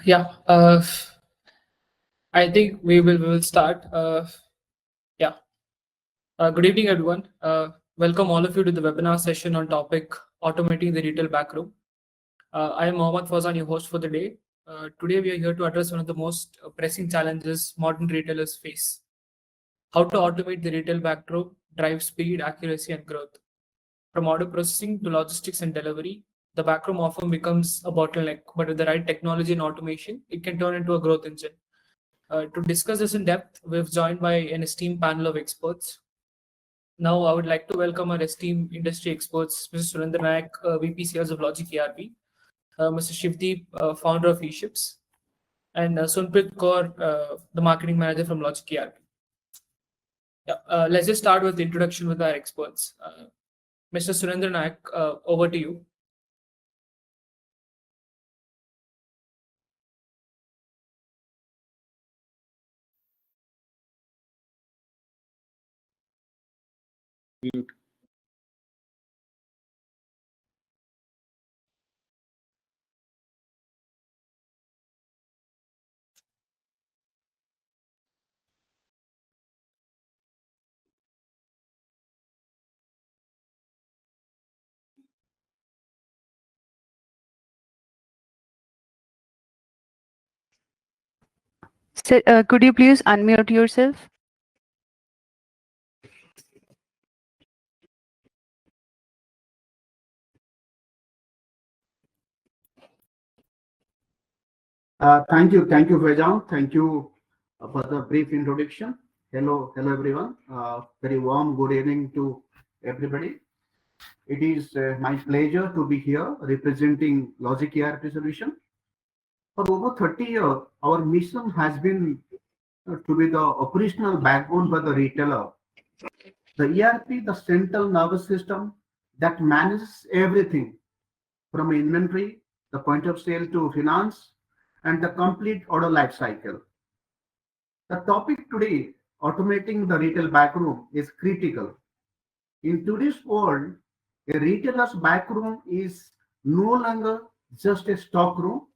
Yeah, I think we will start. Yeah, good evening, everyone. Welcome all of you to the webinar session on topic automating the retail backroom. I am Mohammad Fawzan, your host for the day. Today, we are here to address one of the most pressing challenges modern retailers face: how to automate the retail backroom, drive speed, accuracy, and growth. From order processing to logistics and delivery, the backroom often becomes a bottleneck, but with the right technology and automation, it can turn into a growth engine. To discuss this in depth, we've joined by an esteemed panel of experts. Now, I would like to welcome our esteemed industry experts, Mr. Surendra Nayak, VP Sales of LOGIC ERP, Mr. 𝐁𝐸𝐞𝐞, founder of eShipz, and Sunpreet Kaur, the marketing manager from LOGIC ERP. Yeah, let's just start with the introduction with our experts. Mr. Surendra Nayak, over to you. Sir, could you please unmute yourself? Thank you, Faijan. Thank you for the brief introduction. Hello, everyone. Very warm good evening to everybody. It is my pleasure to be here representing LOGIC ERP solution. For over 30 years, our mission has been to be the operational backbone for the retailer. The ERP, the central nervous system that manages everything from inventory, the point of sale to finance, and the complete order life cycle. The topic today, automating the retail backroom, is critical. In today's world, a retailer's backroom is no longer just a stock room,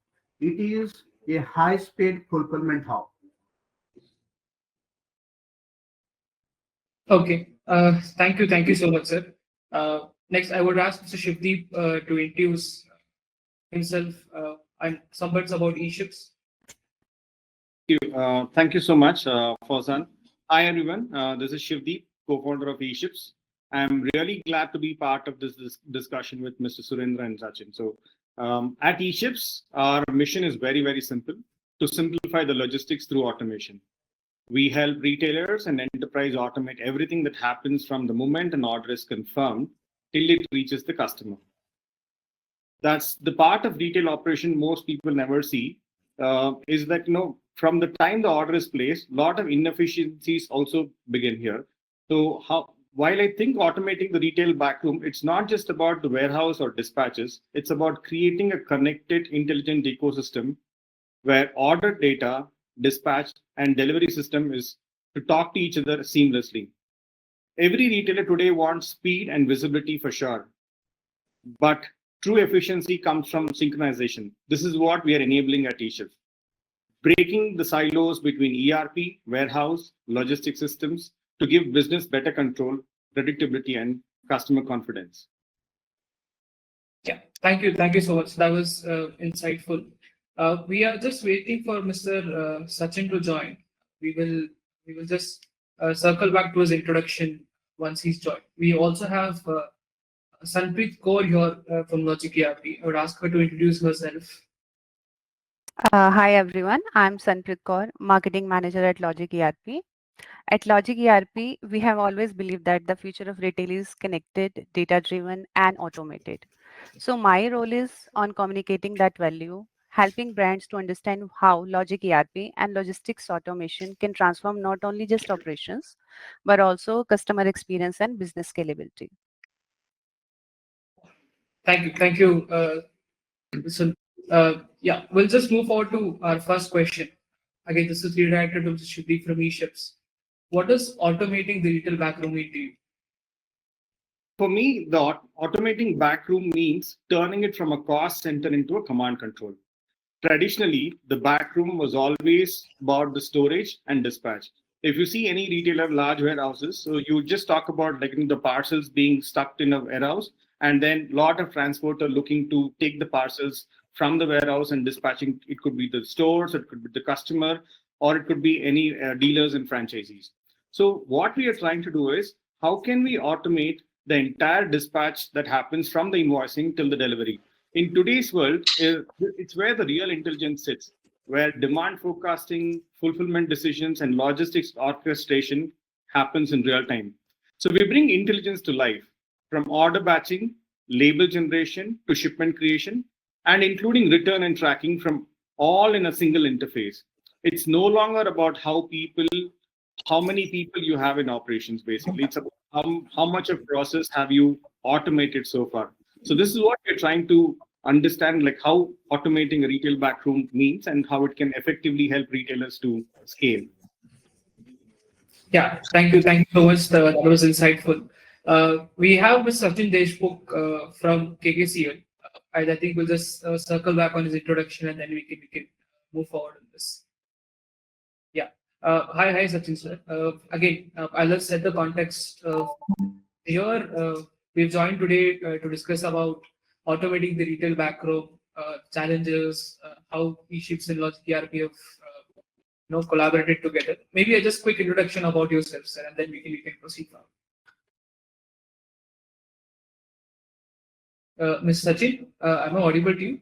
it is a high-speed fulfillment hub. Okay, thank you so much, sir. Next, I would ask Mr. 𝐁𝐸𝐞𝐞 to introduce himself and some words about eShipz. Thank you so much, Fawzan. Hi, everyone. This is 𝐁𝐸𝐞𝐞, co-founder of eShipz. I'm really glad to be part of this discussion with Mr. Surendra and Sachin. So at eShipz, our mission is very, very simple: to simplify the logistics through automation. We help retailers and enterprise automate everything that happens from the moment an order is confirmed till it reaches the customer. That's the part of retail operation most people never see, is that, from the time the order is placed, a lot of inefficiencies also begin here. So while I think automating the retail backroom, it's not just about the warehouse or dispatches, it's about creating a connected, intelligent ecosystem where order data, dispatch, and delivery system is to talk to each other seamlessly. Every retailer today wants speed and visibility for sure, but true efficiency comes from synchronization. This is what we are enabling at eShipz, breaking the silos between ERP, warehouse, logistics systems to give business better control, predictability, and customer confidence. Yeah, thank you so much. That was insightful. We are just waiting for Mr. Sachin to join. We will just circle back to his introduction once he's joined. We also have Sunpreet Kaur here from LOGIC ERP. I would ask her to introduce herself. Hi, everyone. I'm Sunpreet Kaur, marketing manager at LOGIC ERP. At LOGIC ERP, we have always believed that the future of retail is connected, data-driven, and automated. So my role is on communicating that value, helping brands to understand how LOGIC ERP and logistics automation can transform not only just operations, but also customer experience and business scalability. Thank you. So, yeah, we'll just move forward to our first question. Again, this is redirected to Mr. 𝐁𝐸𝐞𝐞 from eShipz. What does automating the retail backroom mean to you? For me, the automating backroom means turning it from a cost center into a command control. traditionally, the backroom was always about the storage and dispatch. If you see any retailer, large warehouses, so you just talk about like the parcels being stuck in a warehouse, and then a lot of transporter looking to take the parcels from the warehouse and dispatching. It could be the stores, it could be the customer, or it could be any dealers and franchisees. So what we are trying to do is, how can we automate the entire dispatch that happens from the invoicing till the delivery? In today's world, it's where the real intelligence sits, where demand forecasting, fulfillment decisions, and logistics orchestration happens in real time. So we bring intelligence to life, from order batching, label generation to shipment creation, and including return and tracking, from all in a single interface. It's no longer about how many people you have in operations, basically. It's about how much of process have you automated so far. So this is what we're trying to understand, like how automating a retail backroom means and how it can effectively help retailers to scale. Yeah, thank you so much. That was insightful. We have Mr. Sachin Deshmukh from KKCL. I think we'll just circle back on his introduction and then we can move forward on this. Yeah. Hi, Sachin sir. Again, I'll just set the context. Here, we've joined today to discuss about automating the retail backroom, challenges, how eShipz and LOGIC ERP have collaborated together. Maybe a just quick introduction about yourself, sir, and then we can proceed now. Ms. Sachin, am I audible to you?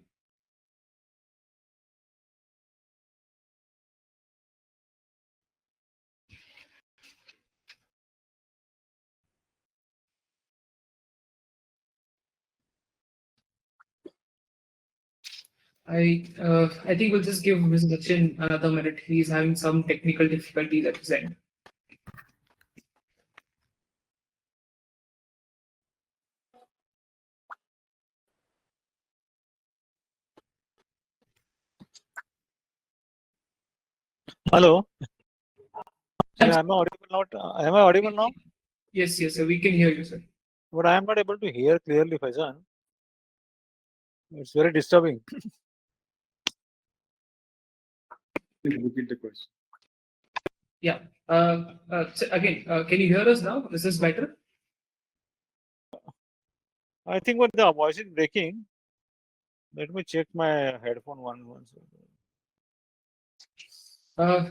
I think we'll just give Mr. Sachin another minute. He's having some technical difficulties at his end. Hello. Yeah, am I audible now? Am I audible now? Yes, sir. We can hear you, sir. But I am not able to hear clearly, Faizan. It's very disturbing. Repeat the question. Yeah. So again, can you hear us now? Is this better? I think when the voice is breaking, let me check my headphone once.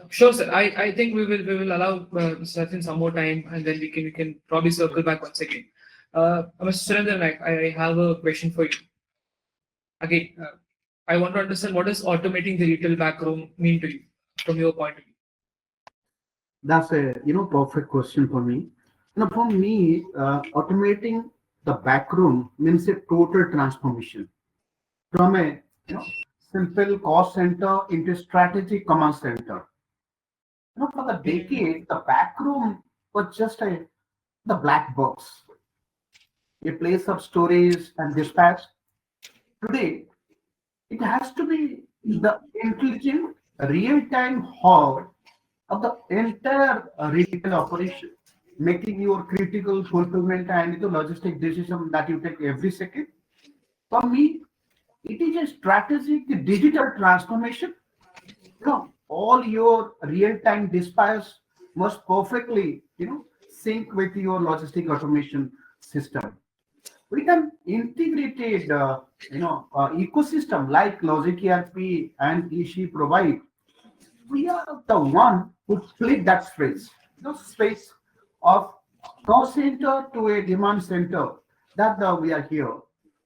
Sure, sir. I think we will allow Sachin some more time, and then we can probably circle back once again. Mr. Surendran, I have a question for you. Again, I want to understand, what does automating the retail backroom mean to you from your point of view? That's a perfect question for me. For me, automating the backroom means a total transformation from a simple cost center into strategic command center. For the decade, the backroom was just the black box, a place of storage and dispatch. Today, it has to be the intelligent, real-time hub of the entire retail operation, making your critical fulfillment and logistic decision that you take every second. For me, it is a strategic digital transformation. All your real-time dispatch must perfectly, sync with your logistic automation system. We can integrated, ecosystem like LOGIC ERP and eShipz provide. We are the one who flip that space of cost center to a demand center. That we are here.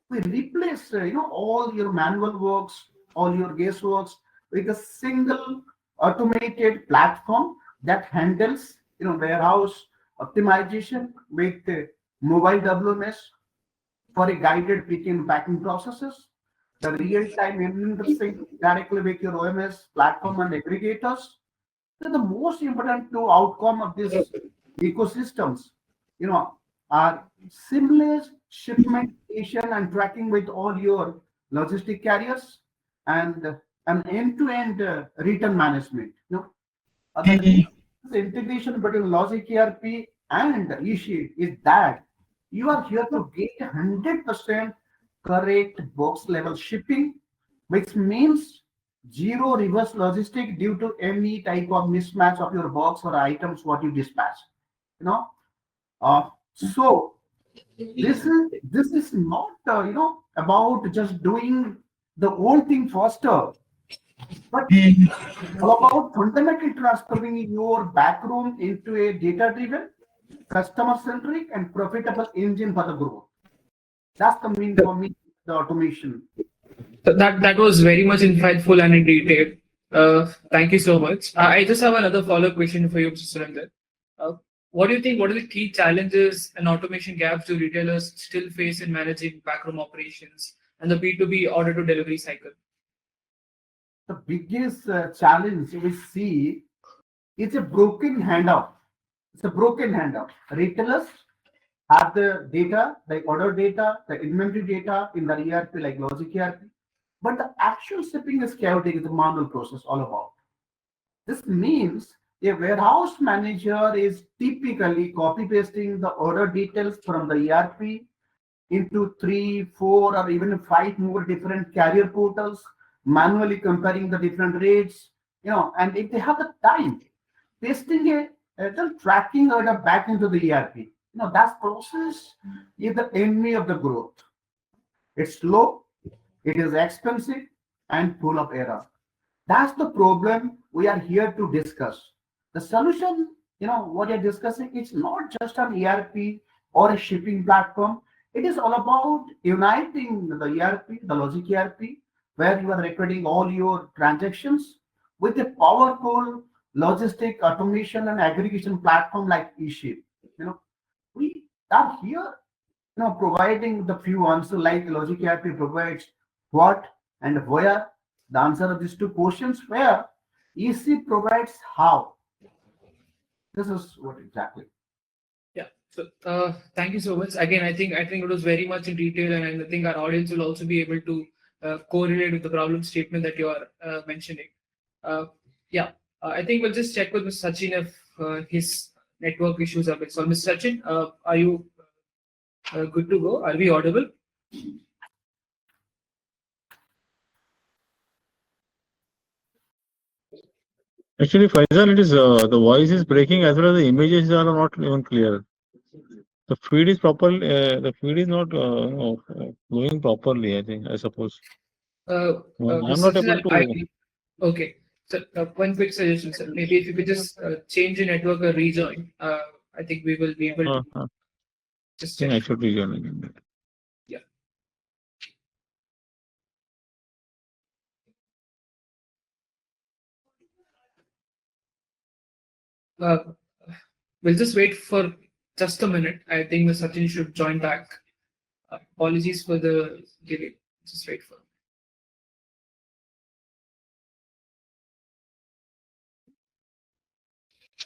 We replace, all your manual works, all your guessworks with a single automated platform that handles, warehouse optimization with mobile WMS for a guided picking and packing processes, the real-time interfacing directly with your OMS platform and aggregators. So the most important two outcome of these ecosystems, are seamless shipment and tracking with all your logistic carriers and an end-to-end return management. The integration between LOGIC ERP and eShipz is that you are here to get 100% correct box level shipping, which means zero reverse logistic due to any type of mismatch of your box or items what you dispatch. You know, so this is not about just doing the old thing faster, but all about fundamentally transforming your backroom into a data-driven, customer-centric, and profitable engine for the growth. That's the mean for me, the automation. So that was very much insightful and in detail. Thank you so much. I just have another follow-up question for you, Mr. Surinder. What do you think? What are the key challenges and automation gaps do retailers still face in managing backroom operations and the B2B order to delivery cycle? The biggest challenge we see is a broken handoff. It's a broken handoff. Retailers have the data, the order data, the inventory data in the ERP like LOGIC ERP, but the actual shipping is chaotic. It's a manual process all about. This means a warehouse manager is typically copy pasting the order details from the ERP into 3, 4, or even 5 more different carrier portals, manually comparing the different rates, and if they have the time, pasting just tracking order back into the ERP. That process is the enemy of the growth. It's slow, it is expensive, and full of error. That's the problem we are here to discuss. The solution, what you're discussing, it's not just an ERP or a shipping platform. It is all about uniting the ERP, the LOGIC ERP, where you are recording all your transactions with a powerful logistic automation and aggregation platform like eShipz. We are here, providing the few answers like LOGIC ERP provides what and where. The answer of these two questions where eShipz provides how. This is what exactly. Yeah. So thank you so much. Again, I think it was very much in detail, and I think our audience will also be able to correlate with the problem statement that you are mentioning. I think we'll just check with Mr. Sachin if his network issues are fixed. So, Mr. Sachin, are you good to go? Are we audible? Actually, Faisal, it is the voice is breaking as well as the images are not even clear. The feed is proper. The feed is not going properly. I suppose. I'm not able to. Okay. So one quick suggestion, sir. Maybe if you could just change the network or rejoin, I think we will be able to just check. I should rejoin again. Yeah. We'll just wait for just a minute. I think Mr. Sachin should join back. Apologies for the delay. Just wait for.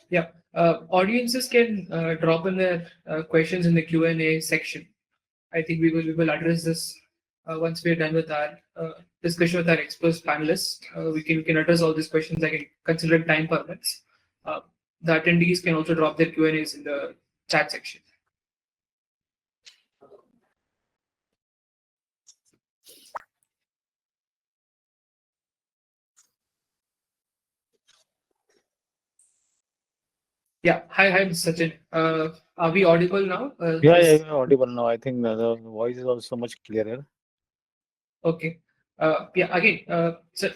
Yeah, audiences can drop in their questions in the Q&A section. I think we will address this once we're done with our discussion with our experts panelists. We can address all these questions. I can consider time permits. The attendees can also drop their Q&As in the chat section. Yeah. Hi, Mr. Sachin. Are we audible now? Yeah, audible now. I think the voice is also much clearer. Okay. Again, sir,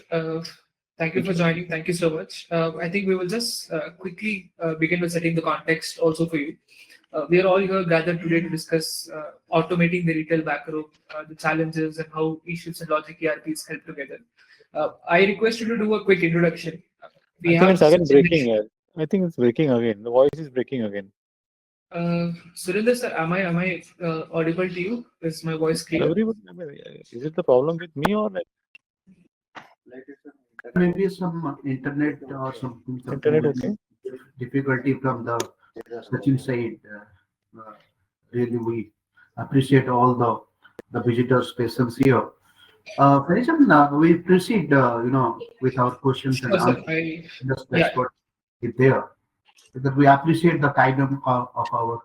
thank you for joining. Thank you so much. I think we will just quickly begin with setting the context also for you. We are all here gathered today to discuss automating the retail backroom, the challenges, and how eShipz and LOGIC ERPs help together. I request you to do a quick introduction. I think it's again breaking. I think it's breaking again. The voice is breaking again. Surinder sir, am I audible to you? Is my voice clear? Is it the problem with me or like? Maybe some internet or something. Internet, okay. Difficulty from the Sachin side. Really, we appreciate all the visitors' patience here. Faisal, we proceed, with our questions and answers. Just expert is there. Because we appreciate the time of our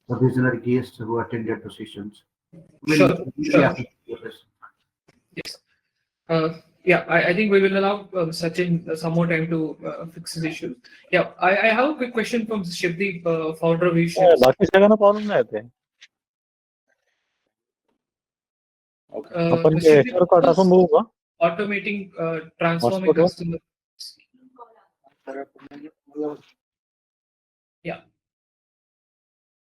the visionary guests who attended the sessions. Sure. Yes. Yeah, I think we will allow Sachin some more time to fix this issue. Yeah, I have a quick question from Shivdeep, founder of eShipz. बाकी सगळ्यांना problem नाही येते. आपण Shivdeep, HR का टाकून बघू का? automating, transforming Hotspot were? customer. Yeah.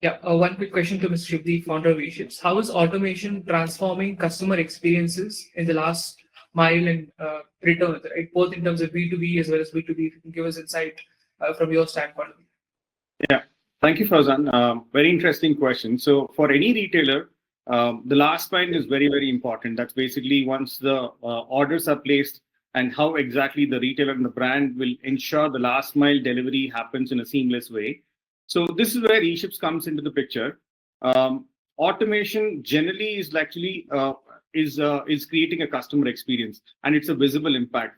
Yeah, one quick question to Mr. Shivdeep, founder of eShipz. How is automation transforming customer experiences in the last mile and returns, right? Both in terms of B2B as well as B2B. If you can give us insight from your standpoint. Yeah, thank you, Faizan. Very interesting question. So for any retailer, the last mile is very, very important. That's basically once the orders are placed and how exactly the retailer and the brand will ensure the last mile delivery happens in a seamless way. So this is where eShipz comes into the picture. Automation generally is actually is creating a customer experience, and it's a visible impact.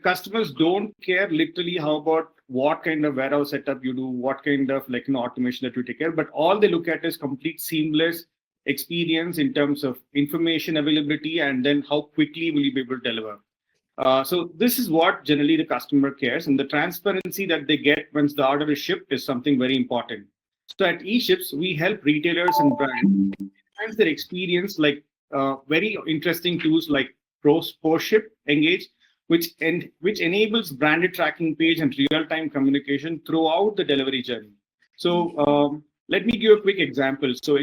Customers don't care literally how about what kind of warehouse setup you do, what kind of automation that you take care, but all they look at is complete seamless experience in terms of information availability, and then how quickly will you be able to deliver. So this is what generally the customer cares, and the transparency that they get once the order is shipped is something very important. So at eShipz, we help retailers and brands enhance their experience, like very interesting tools like post-ship engage, which enables branded tracking page and real-time communication throughout the delivery journey. So let me give a quick example. So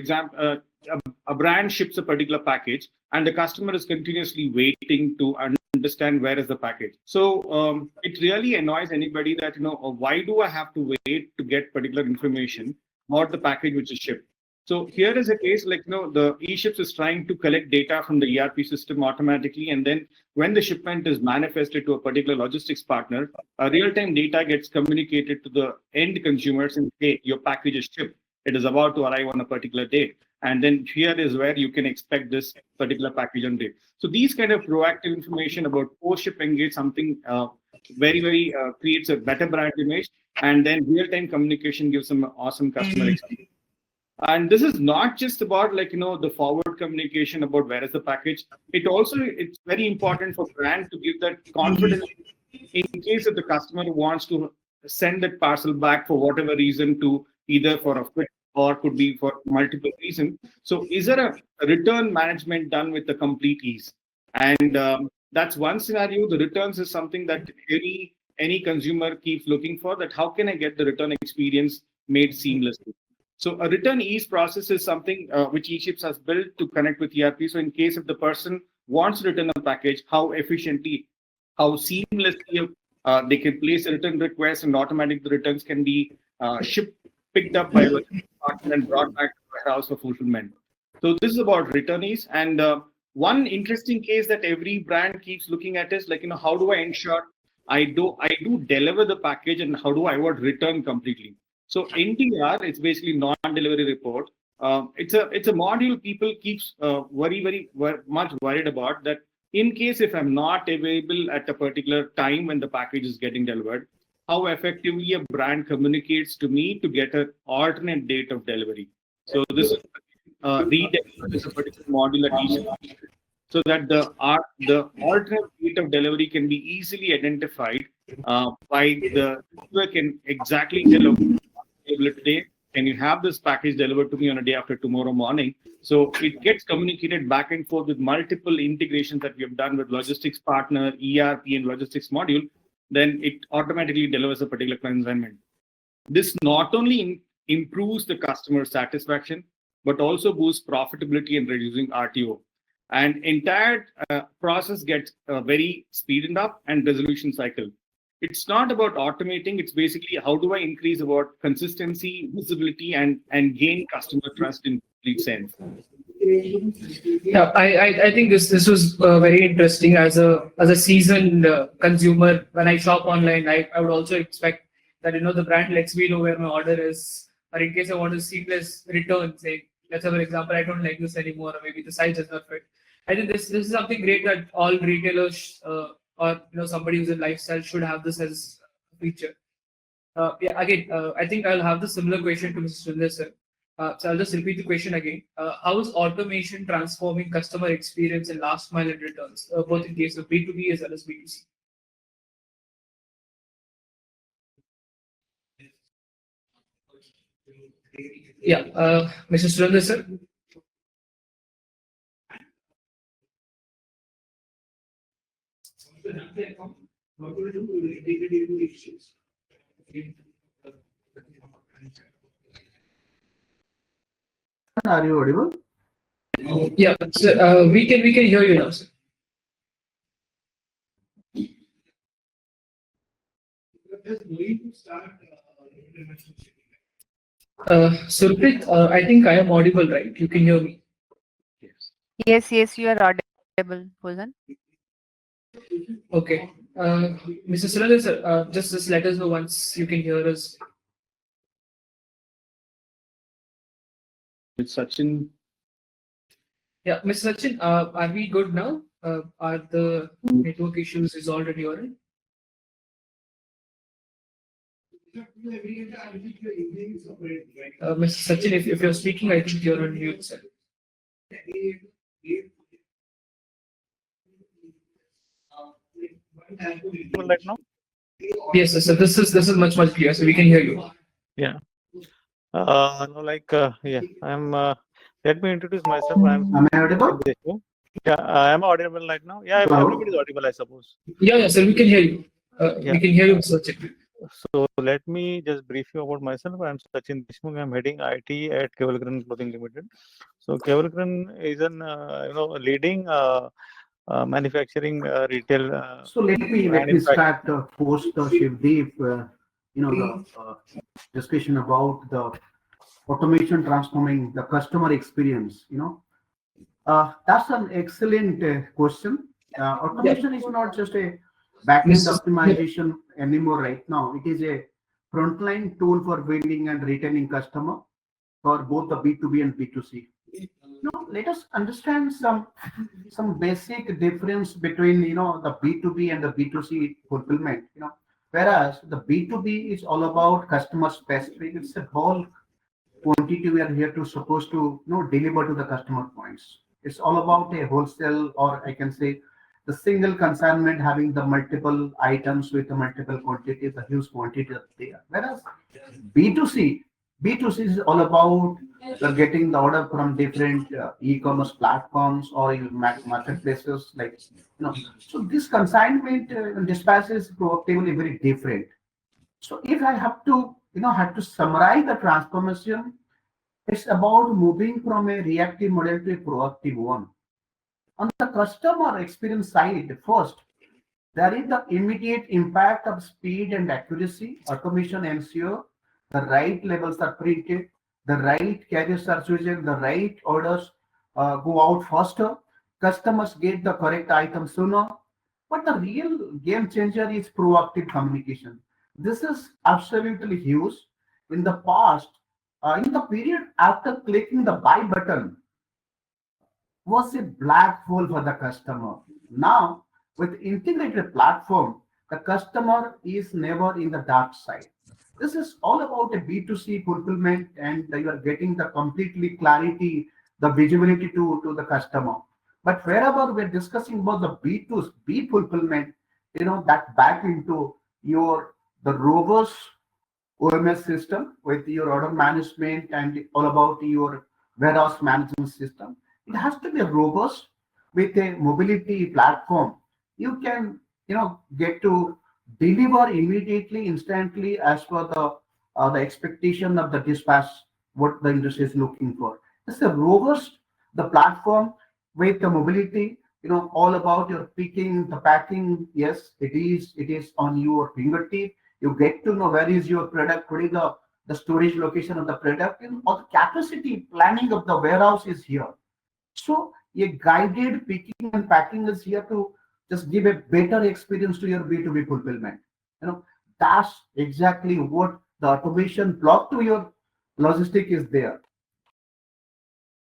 a brand ships a particular package, and the customer is continuously waiting to understand where is the package. So it really annoys anybody that, why do I have to wait to get particular information about the package which is shipped? So here is a case the eShipz is trying to collect data from the ERP system automatically, and then when the shipment is manifested to a particular logistics partner, real-time data gets communicated to the end consumers and hey, your package is shipped. It is about to arrive on a particular date. And then here is where you can expect this particular package on date. So these kind of proactive information about post-ship engage, something very, very creates a better brand image, and then real-time communication gives them an awesome customer experience. And this is not just about the forward communication about where is the package. It's very important for brand to give that confidence in case if the customer wants to send that parcel back for whatever reason, to either for a quick or could be for multiple reasons. So is there a return management done with the complete ease? And that's one scenario. The returns is something that any consumer keeps looking for, that how can I get the return experience made seamlessly? So a return ease process is something which eShipz has built to connect with ERP. So in case if the person wants to return a package, how efficiently, how seamlessly they can place a return request, and automatic the returns can be picked up by a partner and brought back to the warehouse for fulfillment. So this is about return ease. And one interesting case that every brand keeps looking at is how do I ensure I do deliver the package, and how do I avoid return completely? So NDR, it's basically non-delivery report. It's a module people keeps very much worried about, that in case if I'm not available at a particular time when the package is getting delivered, how effectively a brand communicates to me to get an alternate date of delivery. So this is redeliver is a particular module at eShipz, so that the alternate date of delivery can be easily identified by the user can exactly tell today, can you have this package delivered to me on a day after tomorrow morning? So it gets communicated back and forth with multiple integrations that we have done with logistics partner, ERP, and logistics module. Then it automatically delivers a particular consignment. This not only improves the customer satisfaction, but also boosts profitability and reducing RTO. And entire process gets very speeded up and resolution cycle. It's not about automating. It's basically how do I increase about consistency, visibility, and gain customer trust in complete sense. Yeah, I think this was very interesting. As a seasoned consumer, when I shop online, I would also expect that the brand lets me know where my order is, or in case I want a seamless return, say let's have an example, I don't like this anymore, or maybe the size does not fit. I think this is something great that all retailers or somebody who's in lifestyle should have this as a feature. Yeah, again, I think I'll have the similar question to Mr. Sundar sir. So I'll just repeat the question again. How is automation transforming customer experience in last mile and returns, both in case of B2B as well as B2C? Yeah, Mr. Surendra, sir. Are you audible? Yeah, so we can hear you now, sir. Surprit, I think I am audible, right? You can hear me. Yes, yes, you are audible, Poojan. Okay. Mr. Surendra, sir, just let us know once you can hear us. With Sachin. Yeah, Mr. Sachin, are we good now? Are the network issues resolved at your end? Mr. Sachin, if you're speaking, I think you're on mute, sir. Right now? Yes, sir. So this is much clear. So we can hear you. Yeah. No, like, yeah, I'm. Let me introduce myself. I'm. Am I audible? Yeah, I'm audible right now. Yeah, Hello? everybody's audible, I suppose. Yeah, sir. We can hear you. Yeah. We can hear you, Mr. Sachin. So let me just brief you about myself. I'm Sachin Deshmukh. I'm heading IT at 𝐿𝐶 Clothing Limited. So 𝐿𝐶 is an leading manufacturing retail. So let me start post Shivdeep, the discussion about the automation transforming the customer experience. That's an excellent question. Automation is not just a backend optimization anymore right now. It is a frontline tool for building and retaining customer for both the B2B and B2C. Now, let us understand some basic difference between the B2B and the B2C fulfillment. Whereas the B2B is all about customer specific. It's a whole quantity we are here to supposed to deliver to the customer points. It's all about a wholesale, or I can say the single consignment having the multiple items with the multiple quantities, the huge quantity there. Whereas B2C, B2C is all about getting the order from different e-commerce platforms or even marketplaces, like So this consignment dispatch is proactively very different. So if I have to summarize the transformation, it's about moving from a reactive model to a proactive one. On the customer experience side, first, there is the immediate impact of speed and accuracy. Automation ensure the right labels are printed, the right carriers are chosen, the right orders go out faster, customers get the correct item sooner. But the real game changer is proactive communication. This is absolutely huge. In the past, in the period after clicking the buy button, was a black hole for the customer. Now, with integrated platform, the customer is never in the dark side. This is all about a B2C fulfillment, and you are getting the completely clarity, the visibility to the customer. But wherever we're discussing about the B2B fulfillment, that back into the robust OMS system with your order management and all about your warehouse management system. It has to be robust with a mobility platform. You can, get to deliver immediately, instantly, as per the expectation of the dispatch, what the industry is looking for. It's a robust the platform with the mobility. All about your picking, the packing. Yes, it is on your fingertip. You get to know where is your product, what is the storage location of the product, and all the capacity planning of the warehouse is here. So a guided picking and packing is here to just give a better experience to your B2B fulfillment. That's exactly what the automation block to your logistic is there.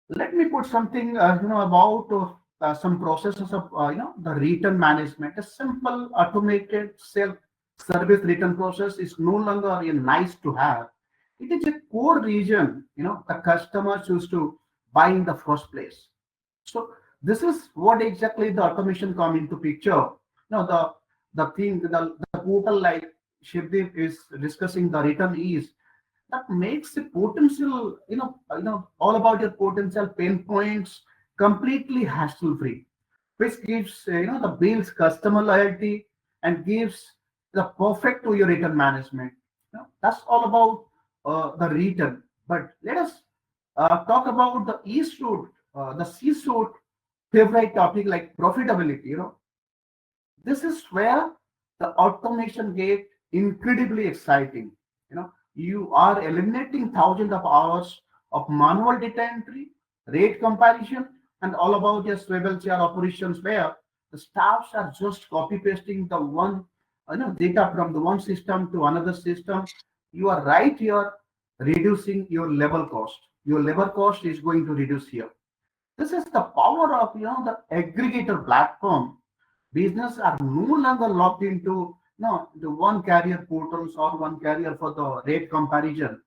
Let me put something about some processes of the return management. A simple automated self-service return process is no longer a nice to have. it is a core region, the customer choose to buy in the first place. So this is what exactly the automation come into picture. The portal like Shivdeep is discussing, the return is that makes the potential, all about your potential pain points completely hassle free, which gives the builds customer loyalty and gives the perfect to your return management. That's all about the return. But let us talk about the the C-suite favorite topic like profitability. This is where the automation get incredibly exciting. You are eliminating thousands of hours of manual data entry, rate comparison, and all about your swivel chair operations where the staffs are just copy pasting the one data from the one system to another system. You are right here reducing your labor cost. Your labor cost is going to reduce here. This is the power of the aggregator platform. Business are no longer locked into the one carrier portals or one carrier for the rate comparison.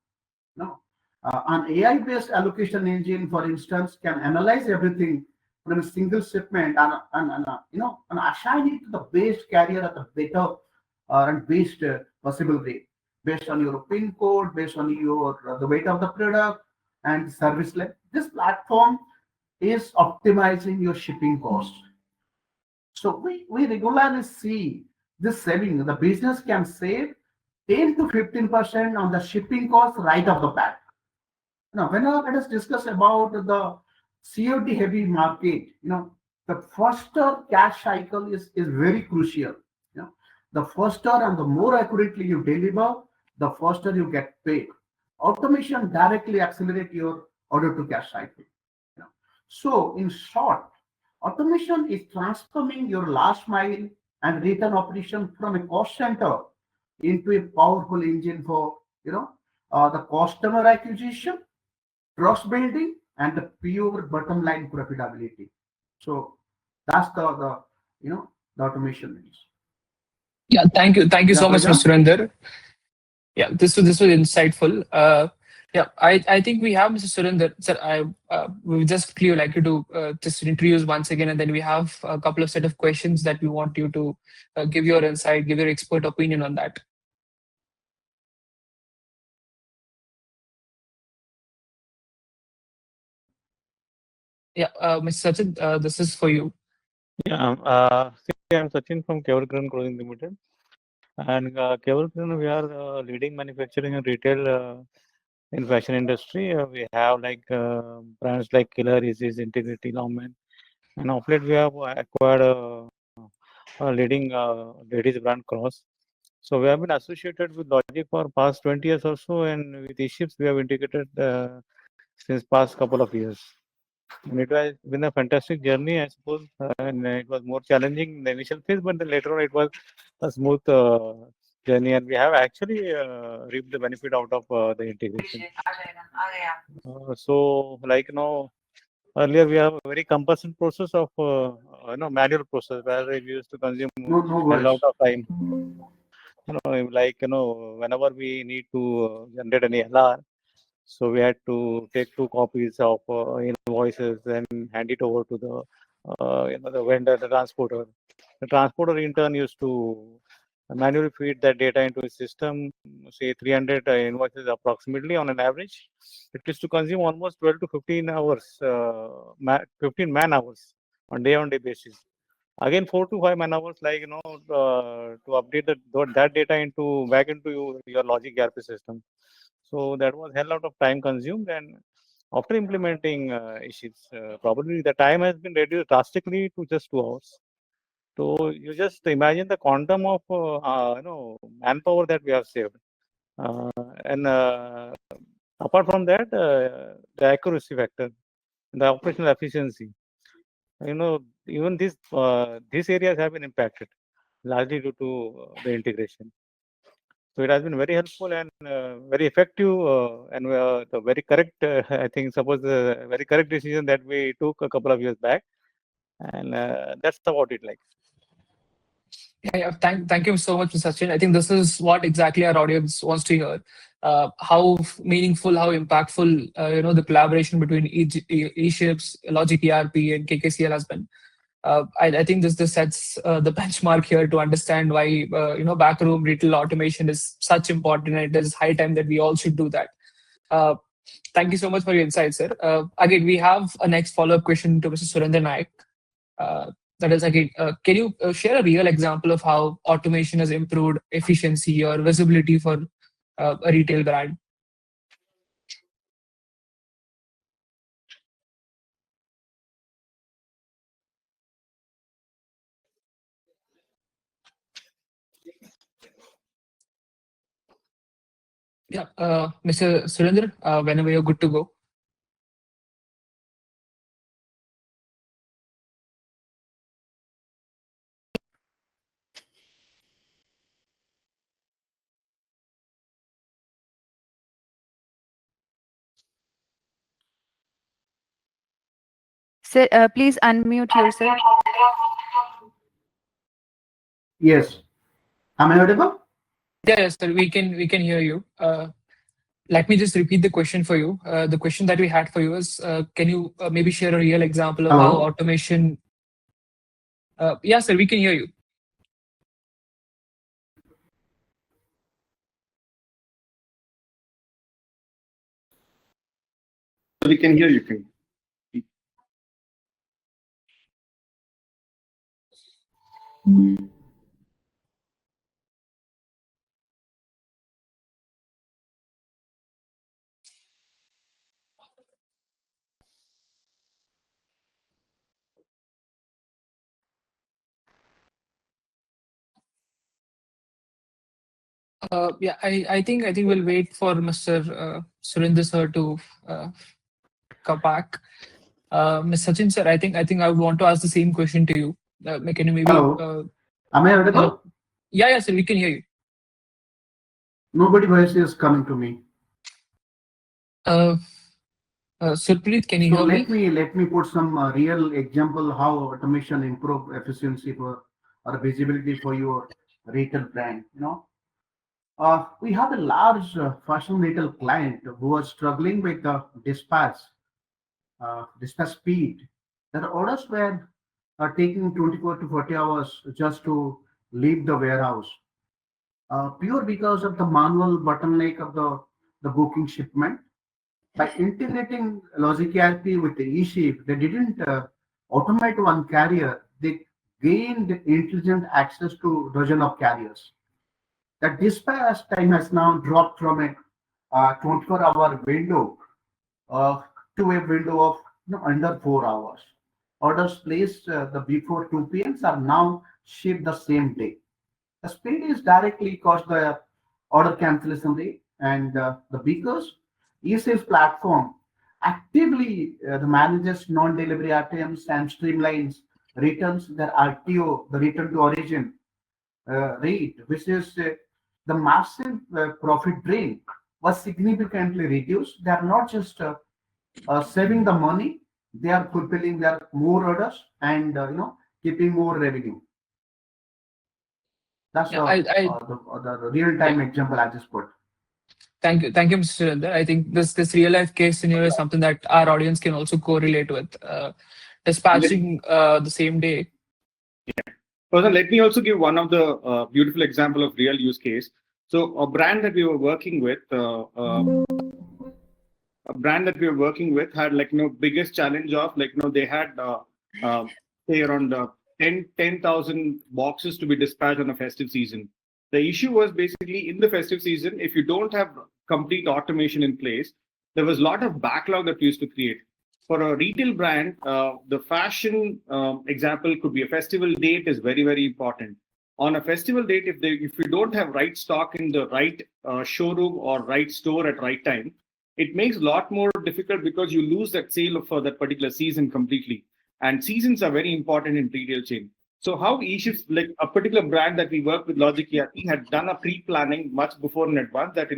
No, an AI-based allocation engine, for instance, can analyze everything from a single shipment and assign it to the best carrier at the better and best possible rate based on your pin code, based on your the weight of the product and service level. This platform is optimizing your shipping cost. So we regularly see this saving. The business can save 10 to 15% on the shipping cost right off the bat. Now, let us discuss about the COD heavy market, the faster cash cycle is very crucial. The faster and the more accurately you deliver, the faster you get paid. Automation directly accelerate your order to cash cycle. So, in short, automation is transforming your last mile and return operation from a cost center into a powerful engine for the customer acquisition, trust building, and the pure bottom line profitability. So that's the automation means. Yeah, thank you Yeah, so much, Faizan? Mr. Surinder. Yeah, this was insightful. Yeah, I think we have Mr. Surinder. Sir, we would just clearly like you to just introduce once again, and then we have a couple of set of questions that we want you to give your insight, give your expert opinion on that. Yeah, Mr. Sachin, this is for you. Yeah, I'm Sachin from 𝐿𝐸𝐞𝐞 Clothing Limited. And 𝐿𝐸𝐞𝐞, we are the leading manufacturing and retail in fashion industry. We have like brands like 𝐿𝐸𝐸𝐤, Integrity, Lawman. And of late, we have acquired a leading ladies brand Cross. So we have been associated with Logic for past 20 years or so, and with eShipz, we have integrated since past couple of years. And it has been a fantastic journey, I suppose, and it was more challenging in the initial phase, but then later on it was a smooth journey, and we have actually reaped the benefit out of the integration. So, like earlier we have a very cumbersome process of manual process where we used to consume No a worries. lot of time. Whenever we need to generate any LR, so we had to take 2 copies of invoices and hand it over to the vendor, the transporter. The transporter in turn used to manually feed that data into a system, say 300 invoices approximately on an average. It used to consume almost 12 to 15 hours, 15 man hours on day basis. Again, 4 to 5 man hours, like to update that data back into your LOGIC ERP system. So that was hell lot of time consumed, and after implementing eShipz, probably the time has been reduced drastically to just 2 hours. So you just imagine the quantum of manpower that we have saved, and apart from that, the accuracy factor, the operational efficiency. Even these areas have been impacted largely due to the integration. So it has been very helpful and very effective, and the very correct, I think, suppose the very correct decision that we took a couple of years back, and that's about it. Like. Thank you so much, Mr. Sachin. I think this is what exactly our audience wants to hear. How meaningful, how impactful, the collaboration between eShipz, LOGIC ERP, and 𝐝𝐞𝐞 has been. I think this sets the benchmark here to understand why backroom retail automation is such important, and it is high time that we all should do that. Thank you so much for your insights, sir. Again, we have a next follow-up question to Mr. Surendra Naik. That is, again, can you share a real example of how automation has improved efficiency or visibility for a retail brand? Yeah, Mr. Surendra, whenever you're good to go. Sir, please unmute yourself. Yes. Am I audible? Yes, sir, we can hear you. Let me just repeat the question for you. The question that we had for you is, can you maybe share a real example of how Hello? automation... Yeah, sir, we can hear you. We can hear you, King. Yeah, I think we'll wait for Mr. Surendra sir to come back. Ms. Sachin sir, I think I would want to ask the same question to you. Can you maybe? Hello? Am I audible? Hello? Yeah, sir, we can hear you. Nobody voice is coming to me. Surpreet, can you So hear me? let me put some real example how automation improve efficiency for or visibility for your retail brand. We have a large fashion retail client who was struggling with the dispatch speed. Their orders were taking 24 to 40 hours just to leave the warehouse. Pure because of the manual bottleneck of the booking shipment. By integrating Logic ERP with the eShipz, they didn't automate one carrier. They gained intelligent access to dozen of carriers. The dispatch time has now dropped from a 24-hour window uh, to a window of under 4 hours. Orders placed the before 2 p.m. are now shipped the same day. The speed is directly caused the order cancellation rate, and the because eShipz platform actively manages non-delivery items and streamlines returns their RTO, the return to origin rate, which is the massive profit drain was significantly reduced. They are not just saving the money; they are fulfilling their more orders and keeping more revenue. That's Yeah, the real-time example I just put. thank you, Mr. Surendra. I think this real life case scenario is something that our audience can also correlate with. Dispatching the same day. Further, let me also give one of the beautiful example of real use case. So a brand that we were working with, had biggest challenge of they had say around 10,000 boxes to be dispatched on a festive season. The issue was basically in the festive season, if you don't have complete automation in place, there was a lot of backlog that we used to create. For a retail brand, the fashion example could be a festival date is very, very important. On a festival date, if you don't have right stock in the right showroom or right store at right time, it makes a lot more difficult because you lose that sale for that particular season completely. And seasons are very important in retail chain. So how eShipz, like a particular brand that we work with Logic ERP, had done a pre-planning much before in advance that,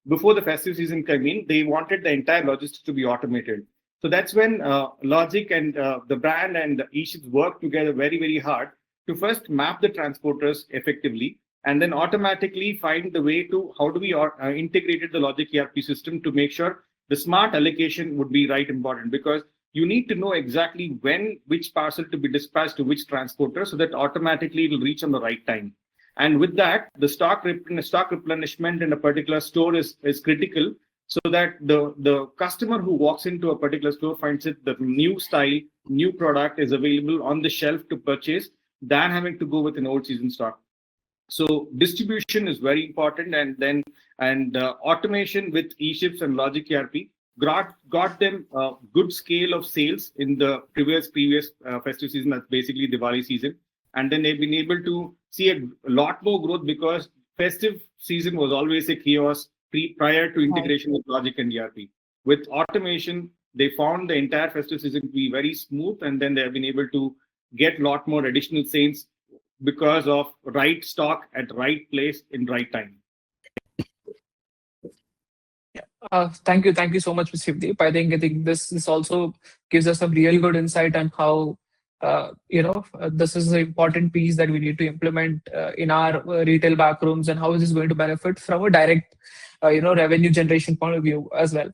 before the festive season came in, they wanted the entire logistics to be automated. So that's when Logic and the brand and eShipz worked together very, very hard to first map the transporters effectively, and then automatically find the way to how do we integrate the Logic ERP system to make sure the smart allocation would be right important, because you need to know exactly when which parcel to be dispatched to which transporter so that automatically it will reach on the right time. And with that, the stock replenishment in a particular store is critical, so that the customer who walks into a particular store finds it the new style, new product is available on the shelf to purchase than having to go with an old season stock. So distribution is very important, and automation with eShipz and Logic ERP got them a good scale of sales in the previous festive season. That's basically Diwali season, and then they've been able to see a lot more growth because festive season was always a chaos prior to integration with Logic and ERP. With automation, they found the entire festive season to be very smooth, and then they have been able to get a lot more additional sales because of right stock at right place in right time. Thank you so much, Mr. Shivdeep. I think this also gives us some real good insight on how this is an important piece that we need to implement in our retail backrooms, and how is this going to benefit from a direct revenue generation point of view as well.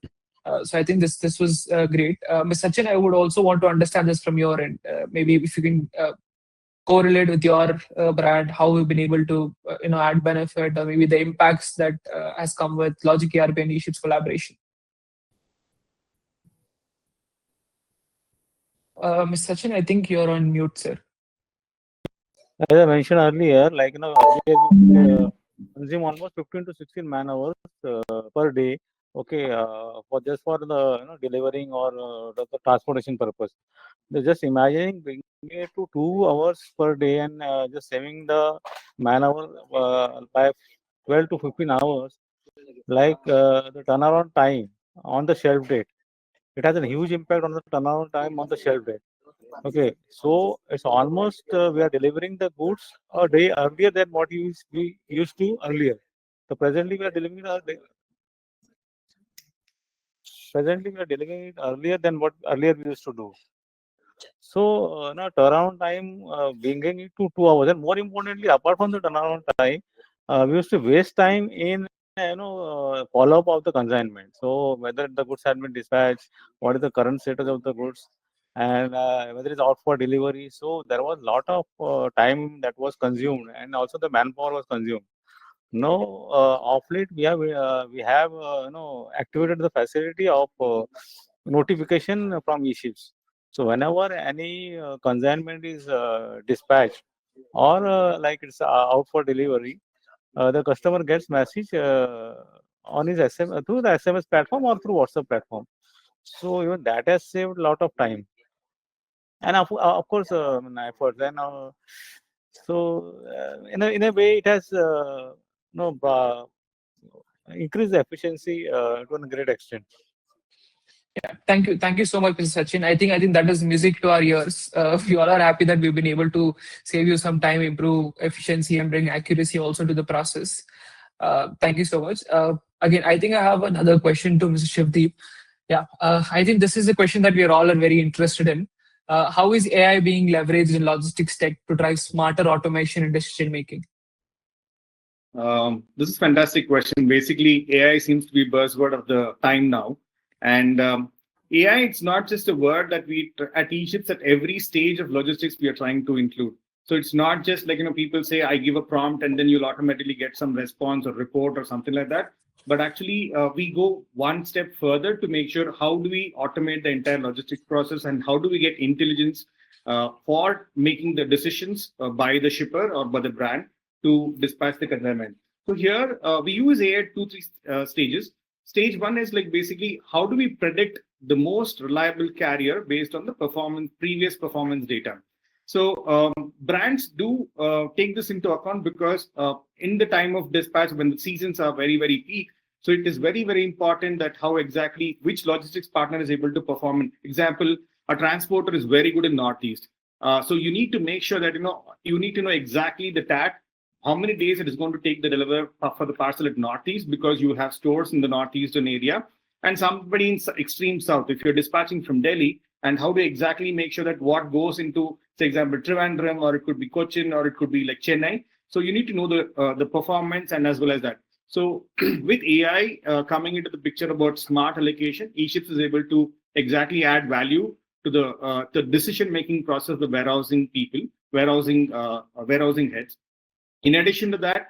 So I think this was great. Ms. Sachin, I would also want to understand this from your end. Maybe if you can correlate with your brand, how we've been able to add benefit, or maybe the impacts that has come with Logic ERP and eShipz collaboration. Ms. Sachin, I think you're on mute, sir. As I mentioned earlier, like we consume almost 15 to 16 man hours per day. Okay, for the delivering or the transportation purpose. Just imagining bringing it to 2 hours per day and just saving the man hour by 12 to 15 hours, like the turnaround time on the shelf date. It has a huge impact on the turnaround time on the shelf date. Okay, so it's almost we are delivering the goods a day earlier than what we used to earlier. So presently we are delivering it earlier than what earlier we used to do. So turnaround time bringing it to 2 hours, and more importantly, apart from the turnaround time, we used to waste time in follow up of the consignment. So whether the goods had been dispatched, what is the current status of the goods, and whether it's out for delivery. So there was a lot of time that was consumed, and also the manpower was consumed. Now, of late, we have activated the facility of notification from eShipz. So whenever any consignment is dispatched or like it's out for delivery, the customer gets message on his SMS through the SMS platform or through WhatsApp platform. So even that has saved a lot of time, and of course effort. Then so in a way, it has increased the efficiency to a great extent. Yeah, thank you so much, Mr. Sachin. I think that is music to our ears. We all are happy that we've been able to save you some time, improve efficiency, and bring accuracy also to the process. Thank you so much. Again, I think I have another question to Mr. Shivdeep. Yeah, I think this is a question that we are all very interested in. How is AI being leveraged in logistics tech to drive smarter automation and decision making? This is a fantastic question. Basically, AI seems to be buzzword of the time now. And AI, it's not just a word that we at eShipz at every stage of logistics we are trying to include. So it's not just like people say I give a prompt and then you'll automatically get some response or report or something like that. But actually, we go one step further to make sure how do we automate the entire logistics process, and how do we get intelligence for making the decisions by the shipper or by the brand to dispatch the consignment. So here we use AI at 2-3 stages. Stage one is like basically how do we predict the most reliable carrier based on the previous performance data. So brands do take this into account because in the time of dispatch, when the seasons are very, very peak, so it is very, very important that how exactly which logistics partner is able to perform. Example, a transporter is very good in Northeast. So you need to make sure that you need to know exactly the tag, how many days it is going to take the deliver for the parcel at Northeast, because you have stores in the Northeastern area, and somebody in extreme South, if you're dispatching from Delhi, and how to exactly make sure that what goes into say example Trivandrum, or it could be Cochin, or it could be like Chennai. So you need to know the performance and as well as that. So with AI coming into the picture about smart allocation, eShipz is able to exactly add value to the decision-making process of the warehousing people, warehousing heads. In addition to that,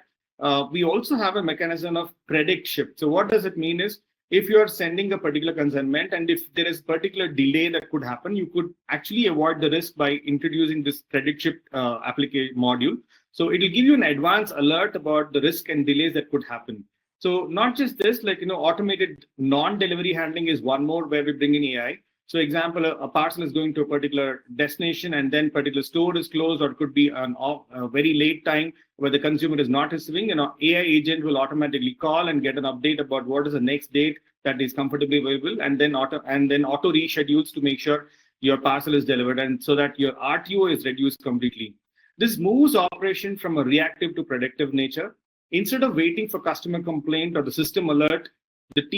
we also have a mechanism of predict shift. So what does it mean is, if you are sending a particular consignment and if there is particular delay that could happen, you could actually avoid the risk by introducing this predict shift application module. So it will give you an advance alert about the risk and delays that could happen. So not just this, like, automated non-delivery handling is one more where we bring in AI. So example, a parcel is going to a particular destination and then particular store is closed, or it could be a very late time where the consumer is not receiving. AI agent will automatically call and get an update about what is the next date that is comfortably available, and then auto reschedules to make sure your parcel is delivered, and so that your RTO is reduced completely. This moves operation from a reactive to predictive nature. Instead of waiting for customer complaint or the system alert, it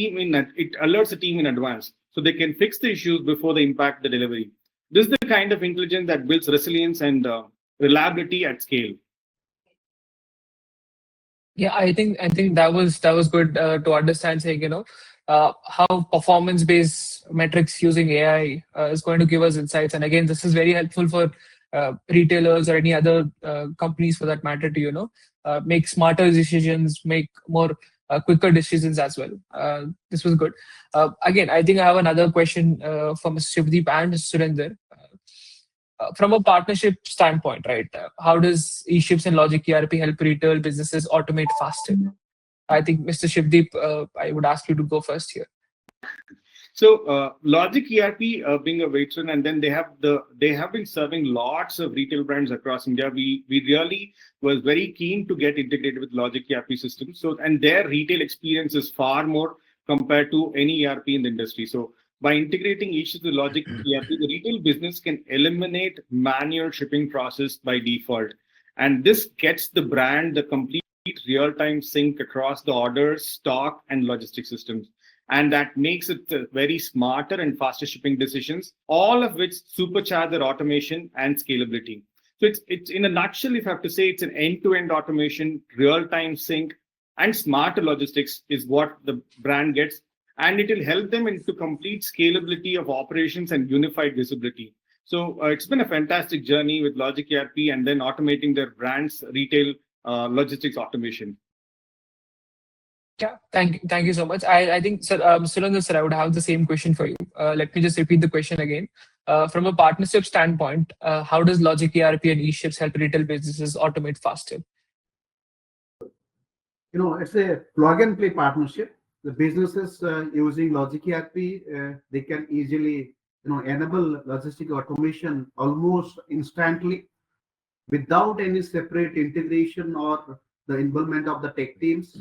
alerts the team in advance, so they can fix the issues before they impact the delivery. This is the kind of intelligence that builds resilience and reliability at scale. Yeah, I think that was good to understand, saying how performance-based metrics using AI is going to give us insights. And again, this is very helpful for retailers or any other companies for that matter to make smarter decisions, make more quicker decisions as well. This was good. Again, I think I have another question from Shivdeep and Surinder. From a partnership standpoint, right? How does eShipz and LOGIC ERP help retail businesses automate faster? I think Mr. Shivdeep, I would ask you to go first here. So LOGIC ERP being a veteran, and then they have been serving lots of retail brands across India. We really was very keen to get integrated with LOGIC ERP systems. So, and their retail experience is far more compared to any ERP in the industry. So by integrating eShipz with LOGIC ERP, the retail business can eliminate manual shipping process by default, and this gets the brand the complete real-time sync across the orders, stock, and logistics systems. And that makes it very smarter and faster shipping decisions, all of which supercharge their automation and scalability. So it's in a nutshell, if I have to say, it's an end-to-end automation, real-time sync, and smarter logistics is what the brand gets. And it will help them into complete scalability of operations and unified visibility. So it's been a fantastic journey with LOGIC ERP and then automating their brand's retail logistics automation. Yeah, thank you so much. I think, sir, Surinder, sir, I would have the same question for you. Let me just repeat the question again. From a partnership standpoint, how does LOGIC ERP and eShipz help retail businesses automate faster? It's a plug and play partnership. The businesses using LOGIC ERP, they can easily, enable logistic automation almost instantly without any separate integration or the involvement of the tech teams.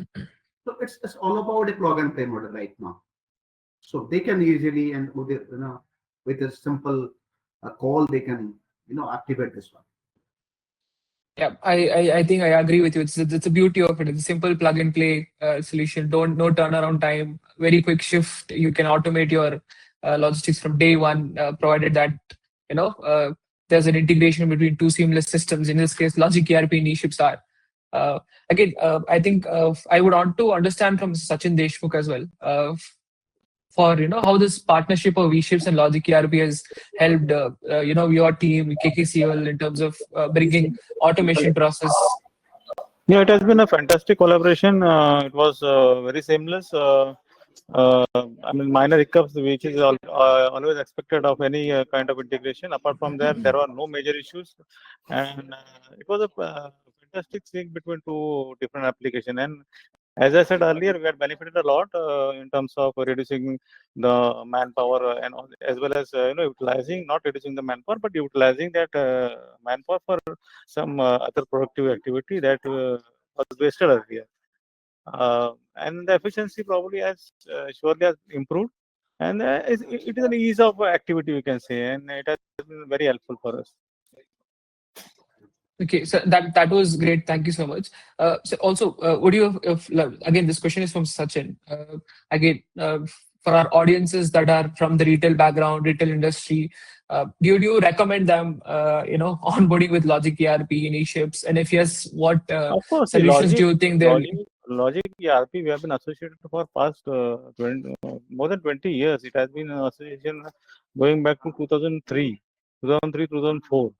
So it's all about a plug and play model right now. So they can easily, and with a simple call, they can activate this one. Yeah, I think I agree with you. It's the beauty of it. It's a simple plug and play solution. No turnaround time. Very quick shift. You can automate your logistics from day one, provided that there's an integration between two seamless systems. In this case, LOGIC ERP and eShipz are. Again, I think I would want to understand from Sachin Deshmukh as well. For how this partnership of eShipz and LOGIC ERP has helped your team 𝐝𝐞𝐞 in terms of bringing automation process. Yeah, it has been a fantastic collaboration. It was very seamless. I mean, minor hiccups, which is always expected of any kind of integration. Apart from that, there were no major issues, and it was a fantastic sync between two different applications. And as I said earlier, we had benefited a lot in terms of reducing the manpower and as well as utilizing, not reducing the manpower, but utilizing that manpower for some other productive activity that was wasted earlier. And the efficiency probably has surely has improved, and it is an ease of activity, we can say, and it has been very helpful for us. Okay, so that was great. Thank you so much. So also, would you again, this question is from Sachin. Again, for our audiences that are from the retail background, retail industry, do you recommend them, onboarding with Logic ERP in eShipz? And if yes, what Of course, solutions do you think they'll? Logic ERP, we have been associated for past more than 20 years. It has been an association going back to 2003, 2004.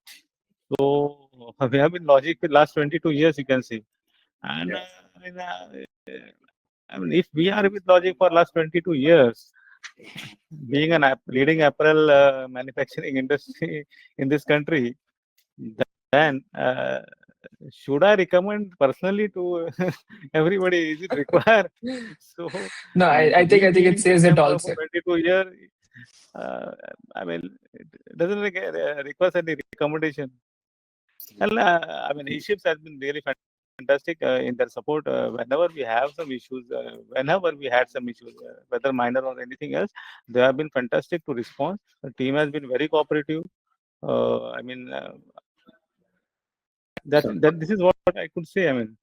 So we have been Logic the last 22 years, you can see. And I mean, if we are with Logic for last 22 years, being an leading apparel manufacturing industry in this country, then should I recommend personally to everybody? Is it required? So No, I think it says it all, for sir. 22 years. I mean, it doesn't require any recommendation. And I mean, eShipz has been really fantastic in their support. Whenever we have some issues, whenever we had some issues, whether minor or anything else, they have been fantastic to respond. The team has been very cooperative. I mean, that this is what I could say. I mean,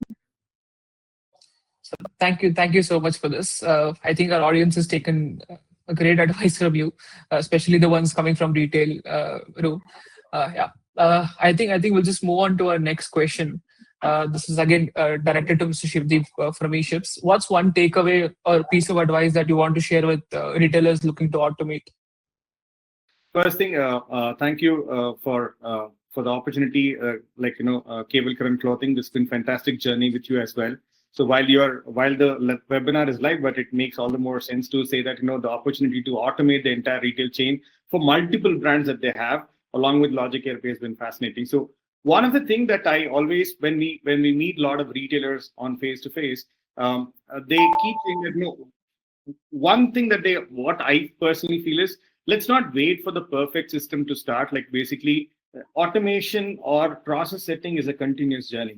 Thank you so much for this. I think our audience has taken a great advice from you, especially the ones coming from retail room. Yeah, I think we'll just move on to our next question. This is again directed to Mr. Shivdeep from eShipz. What's one takeaway or piece of advice that you want to share with retailers looking to automate? First thing, thank you for the opportunity. 𝐝𝐞𝐞 Clothing, this has been a fantastic journey with you as well. So while the webinar is live, but it makes all the more sense to say that the opportunity to automate the entire retail chain for multiple brands that they have, along with Logic ERP, has been fascinating. So one of the things that I always, when we meet a lot of retailers on face to face, they keep saying that one thing that what I personally feel is, let's not wait for the perfect system to start. Like basically, automation or process setting is a continuous journey.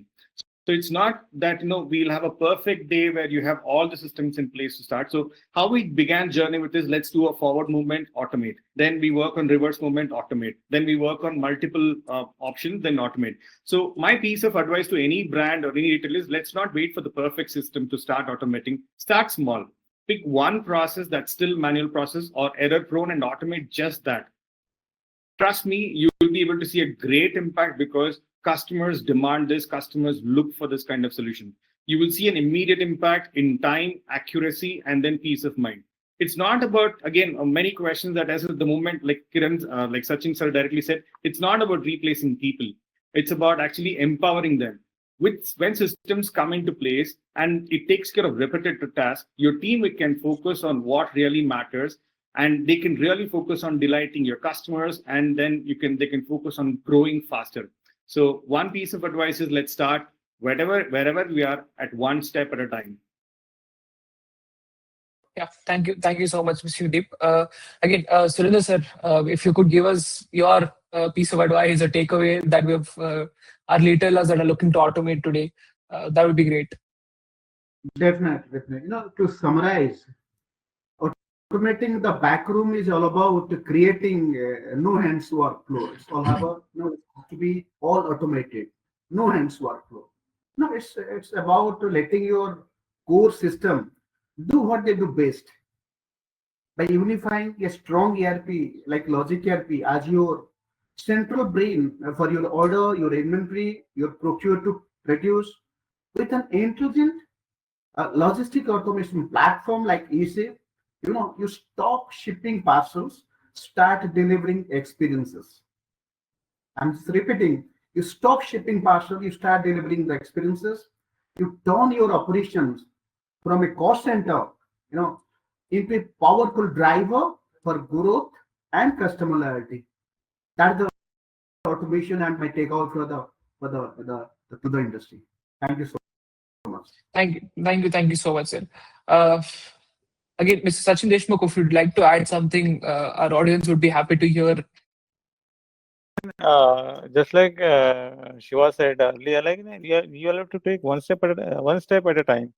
So it's not that we'll have a perfect day where you have all the systems in place to start. So how we began journey with this, let's do a forward movement, automate. Then we work on reverse movement, automate. Then we work on multiple options, then automate. So my piece of advice to any brand or any retailer is, let's not wait for the perfect system to start automating. Start small. Pick one process that's still manual process or error prone and automate just that. Trust me, you will be able to see a great impact because customers demand this, customers look for this kind of solution. You will see an immediate impact in time, accuracy, and then peace of mind. It's not about, again, many questions that as at the moment, like like Sachin sir directly said, it's not about replacing people. It's about actually empowering them. When systems come into place and it takes care of repetitive tasks, your team can focus on what really matters, and they can really focus on delighting your customers, and then they can focus on growing faster. So one piece of advice is, let's start wherever we are, at one step at a time. Yeah, thank you so much, Mr. Shivdeep. Again, Surinder sir, if you could give us your piece of advice or takeaway that we have our retailers that are looking to automate today, that would be great. Definitely. To summarize, automating the backroom is all about creating no hands workflow. It's all about it has to be all automated, no hands workflow. No, it's about letting your core system do what they do best by unifying a strong ERP like Logic ERP as your central brain for your order, your inventory, your procure to produce, with an intelligent logistic automation platform like eShipz. You stop shipping parcels, start delivering experiences. I'm just repeating, you stop shipping parcels, you start delivering the experiences. You turn your operations from a cost center, into a powerful driver for growth and customer loyalty. That's the automation and my takeout for the industry. Thank you so much. Thank you so much, sir. Again, Mr. Sachin Deshmukh, if you'd like to add something, our audience would be happy to hear. Just like Shiva said earlier, like you have to take one step at a time.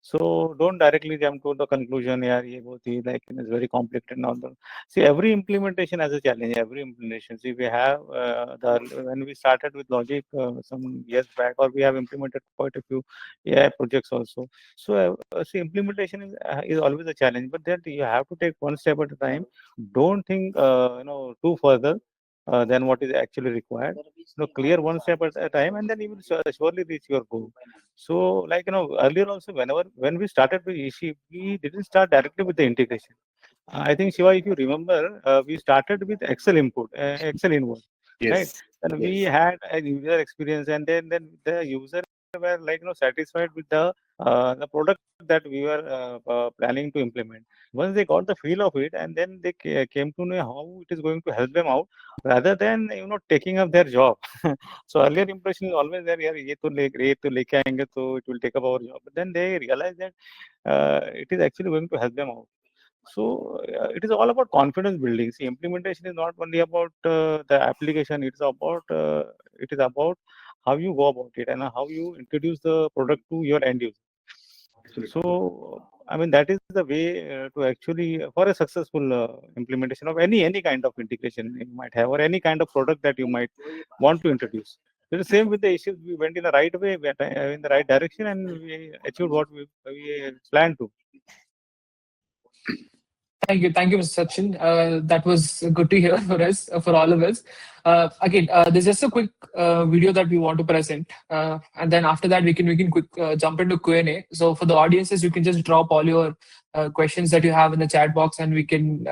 So don't directly jump to the conclusion. Yeah, like it's very complicated and all that. See, every implementation has a challenge. Every implementation. See, we have when we started with Logic some years back, or we have implemented quite a few AI projects also. So see, implementation is always a challenge, but that you have to take one step at a time. Don't think too further than what is actually required. Clear one step at a time, and then you will surely reach your goal. So, like earlier also, when we started with eShipz, we didn't start directly with the integration. I think Shiva, if you remember, we started with Excel input, Excel invoice, right? Yes. And we had a user experience, and then the user were like satisfied with the product that we were planning to implement. Once they got the feel of it, and then they came to know how it is going to help them out, rather than taking up their job. So earlier impression is always there. Yeah, ये तो लेके आएंगे तो it will take up our job. But then they realize that it is actually going to help them out. So it is all about confidence building. See, implementation is not only about the application. It is about how you go about it and how you introduce the product to your end user. So I mean that is the way to actually for a successful implementation of any kind of integration you might have, or any kind of product that you might want to introduce. It's the same with the issues. We went in the right way, we went in the right direction, and we achieved what we planned to. Thank you, Mr. Sachin. That was good to hear for us, for all of us. Again, there's just a quick video that we want to present, and then after that we can quick jump into Q&A. So for the audiences, you can just drop all your questions that you have in the chat box, and we can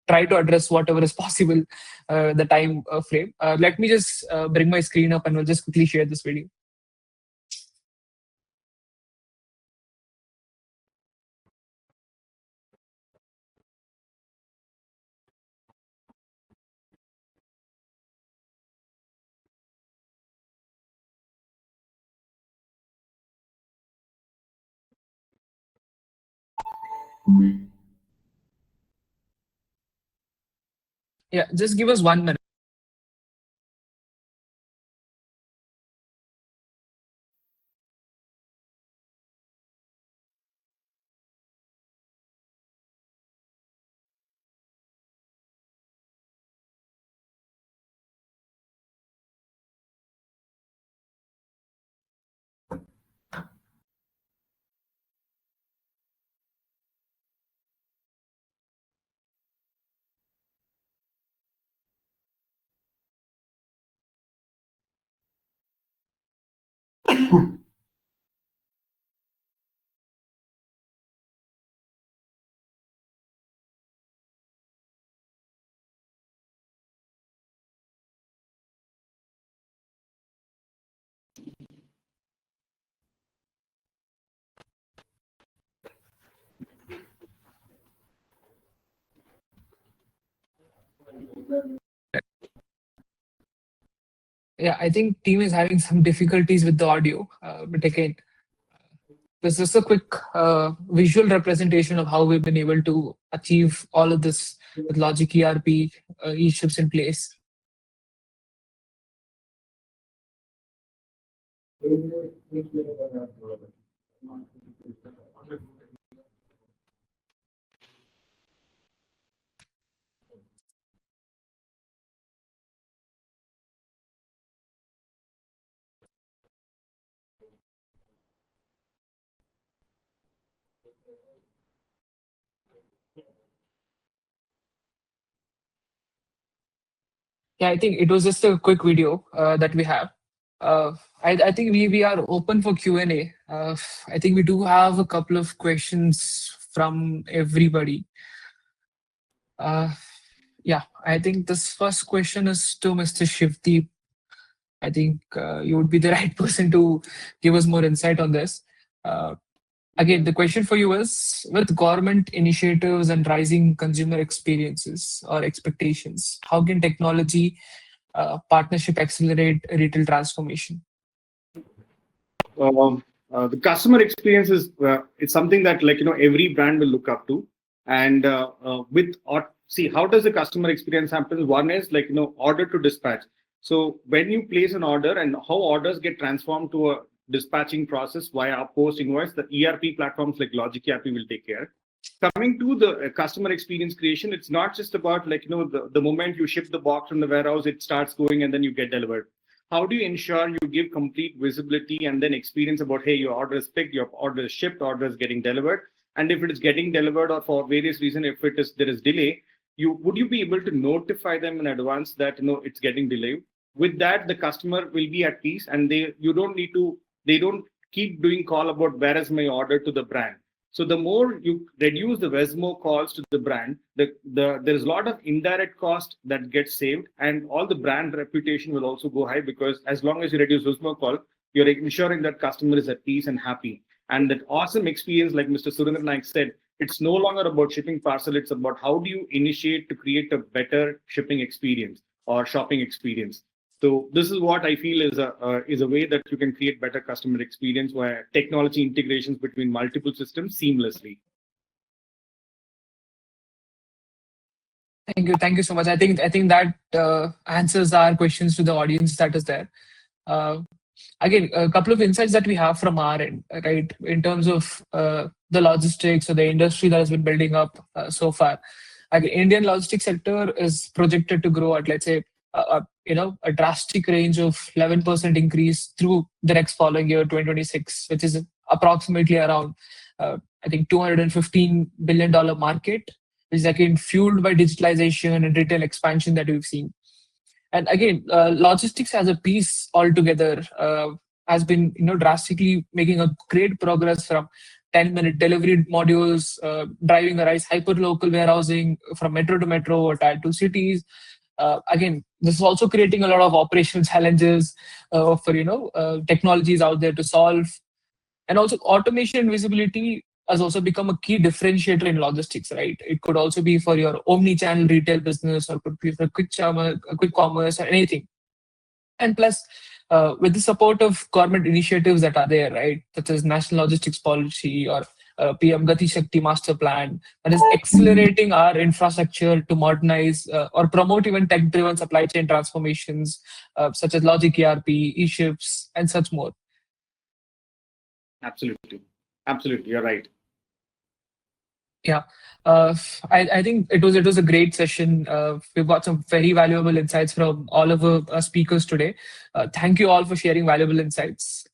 try to address whatever is possible the time frame. Let me just bring my screen up, and we'll just quickly share this video. Yeah, just give us 1 minute. Yeah, I think team is having some difficulties with the audio, but again, this is a quick visual representation of how we've been able to achieve all of this with Logic ERP, eShipz in place. Yeah, I think it was just a quick video that we have. I think we are open for Q&A. I think we do have a couple of questions from everybody. Yeah, I think this first question is to Mr. Shivdeep. I think you would be the right person to give us more insight on this. Again, the question for you is, with government initiatives and rising consumer experiences or expectations, how can technology partnership accelerate retail transformation? The customer experience is it's something that every brand will look up to, and see how does the customer experience happen. One is order to dispatch. So when you place an order and how orders get transformed to a dispatching process via post invoice. The ERP platforms like LOGIC ERP will take care. Coming to the customer experience creation, it's not just about the moment you ship the box from the warehouse, it starts going and then you get delivered. How do you ensure you give complete visibility and then experience about, hey, your order is picked, your order is shipped, order is getting delivered, and if it is getting delivered or for various reasons, if there is delay, would you be able to notify them in advance that it's getting delayed? With that, the customer will be at peace, and they don't keep doing call about where is my order to the brand. So the more you reduce the Wesmo calls to the brand, there's a lot of indirect cost that gets saved, and all the brand reputation will also go high, because as long as you reduce Wesmo call, you're ensuring that customer is at peace and happy. And that awesome experience, like Mr. Surendra Naik said, it's no longer about shipping parcel, it's about how do you initiate to create a better shipping experience or shopping experience. So this is what I feel is a way that you can create better customer experience via technology integrations between multiple systems seamlessly. Thank you so much. I think that answers our questions to the audience that is there. Again, a couple of insights that we have from our end, right, in terms of the logistics or the industry that has been building up so far. Again, Indian logistics sector is projected to grow at, let's say, a drastic range of 11% increase through the next following year, 2026, which is approximately around, I think, $215 billion market, which is again fueled by digitalization and retail expansion that we've seen. And again, logistics as a piece altogether has been drastically making a great progress from 10-minute delivery modules, driving the rise hyper-local warehousing from metro to metro or tier 2 cities. Again, this is also creating a lot of operational challenges for technologies out there to solve. And also automation and visibility has also become a key differentiator in logistics, right? It could also be for your omni-channel retail business, or could be for quick commerce or anything. And plus, with the support of government initiatives that are there, right, such as National Logistics Policy or PM Gati Shakti Master Plan, that is accelerating our infrastructure to modernize or promote even tech-driven supply chain transformations, such as LOGIC ERP, eShipz, and such more. Absolutely, you're right. Yeah, I think it was a great session. We've got some very valuable insights from all of our speakers today. Thank you all for sharing valuable insights.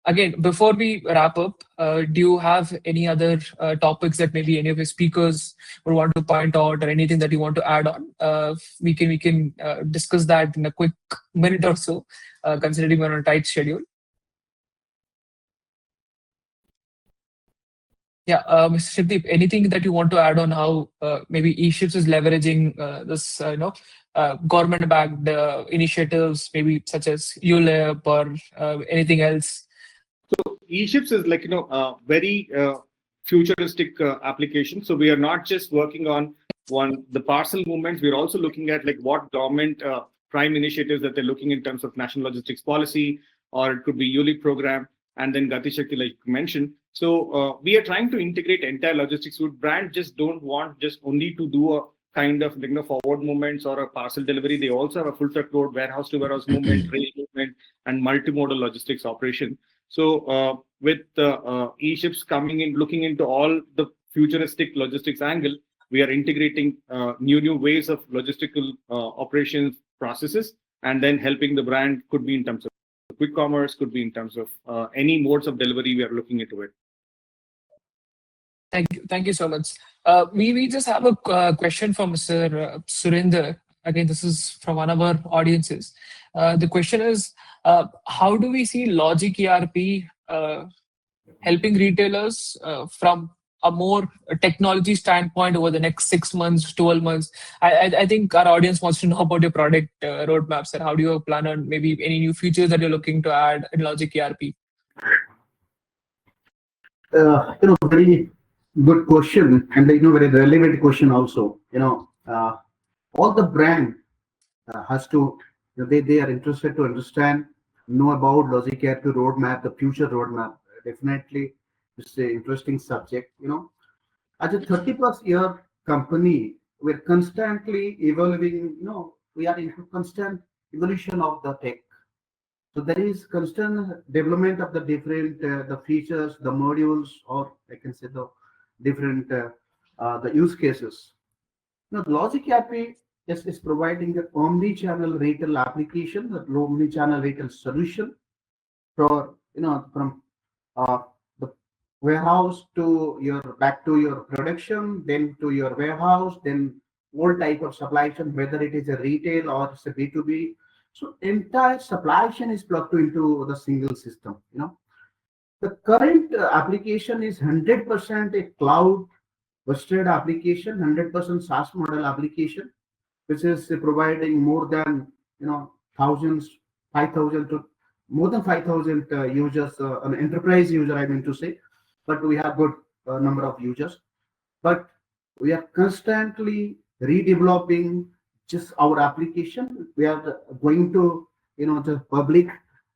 Again, before we wrap up, do you have any other topics that maybe any of your speakers would want to point out, or anything that you want to add on? We can discuss that in a quick minute or so, considering we're on a tight schedule. Yeah, Mr. Shivdeep, anything that you want to add on how maybe eShipz is leveraging this, government-backed initiatives, maybe such as ULIP or anything else? So eShipz is a very futuristic application. So we are not just working on the parcel movements. We're also looking at what government prime initiatives that they're looking in terms of National Logistics Policy, or it could be ULIP program, and then Gati Shakti, like you mentioned. So we are trying to integrate entire logistics. Brand just don't want just only to do a kind of forward movements or a parcel delivery. They also have a full truckload, warehouse to warehouse movement, rail movement, and multimodal logistics operation. So with eShipz coming in, looking into all the futuristic logistics angle, we are integrating new ways of logistical operations processes, and then helping the brand, could be in terms of quick commerce, could be in terms of any modes of delivery. We are looking into it. Thank you so much. We just have a question from Mr. Surendra. Again, this is from one of our audiences. The question is, how do we see LOGIC ERP helping retailers from a more technology standpoint over the next 6 months, 12 months? I think our audience wants to know about your product roadmaps, and how do you plan on maybe any new features that you're looking to add in LOGIC ERP? Very good question, and very relevant question also. All the brand has to, they are interested to understand, know about LOGIC ERP roadmap, the future roadmap. Definitely, it's an interesting subject. As a 30+ year company, we're constantly evolving. We are into constant evolution of the tech. So there is constant development of the different the features, the modules, or I can say the different the use cases. Now, Logic ERP is providing an omni-channel retail application, the omni-channel retail solution for from the warehouse to your back to your production, then to your warehouse, then all type of supply chain, whether it is a retail or it's a B2B. So entire supply chain is plugged into the single system. The current application is 100% a cloud hosted application, 100% SaaS model application, which is providing more than thousands, 5,000 to more than 5,000 users, an enterprise user, I mean to say, but we have good number of users. But we are constantly redeveloping just our application. We are going to, the public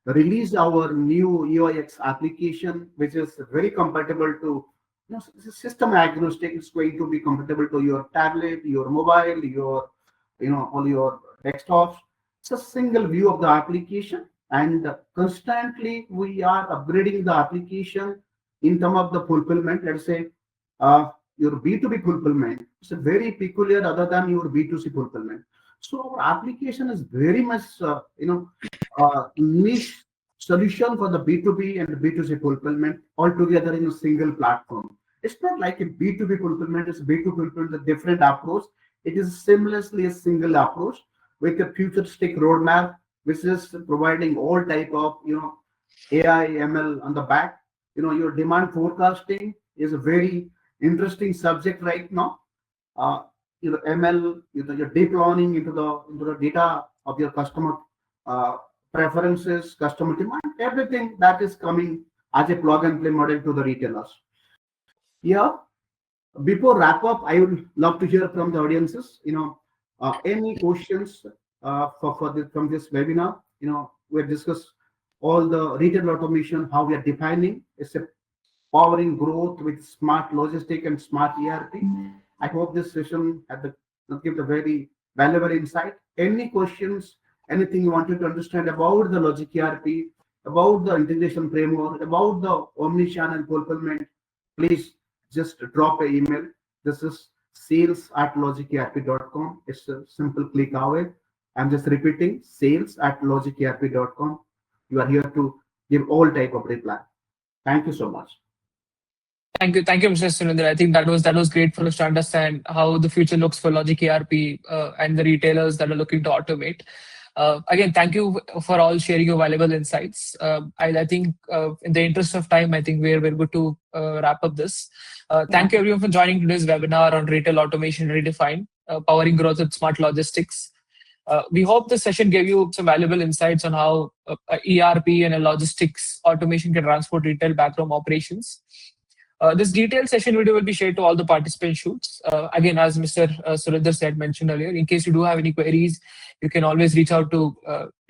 release our new UIX application, which is very compatible to, system agnostic. It's going to be compatible to your tablet, your mobile, your, all your desktops. It's a single view of the application, and constantly we are upgrading the application in terms of the fulfillment. Let's say your B2B fulfillment is very peculiar other than your B2C fulfillment. So our application is very much niche solution for the B2B and B2C fulfillment all together in a single platform. It's not like a B2B fulfillment, it's B2B fulfillment, a different approach. It is seamlessly a single approach with a futuristic roadmap, which is providing all type of AI, ML on the back. Your demand forecasting is a very interesting subject right now. ML, your deep learning into the data of your customer preferences, customer demand, everything that is coming as a plug and play model to the retailers. Yeah. Before wrap up, I would love to hear from the audiences. Any questions from this webinar? We'll discuss all the retail automation, how we are defining. It's a powering growth with smart logistic and smart ERP. I hope this session give a very valuable insight. Any questions? Anything you wanted to understand about the Logic ERP, about the integration framework, about the omni-channel fulfillment? Please just drop an email. This is sales@logicERP.com. It's a simple click away. I'm just repeating, sales@logicERP.com. You are here to give all type of reply. Thank you so much. Thank you, Mr. Surendra. I think that was great for us to understand how the future looks for Logic ERP and the retailers that are looking to automate. Again, thank you for all sharing your valuable insights. I think in the interest of time, I think we're good to wrap up this. Thank you everyone for joining today's webinar on Retail Automation Redefined, Powering Growth with Smart Logistics. We hope this session gave you some valuable insights on how ERP and a logistics automation can transport retail backroom operations. This detailed session video will be shared to all the participant shoots. Again, as Mr. Surendra mentioned earlier, in case you do have any queries, you can always reach out to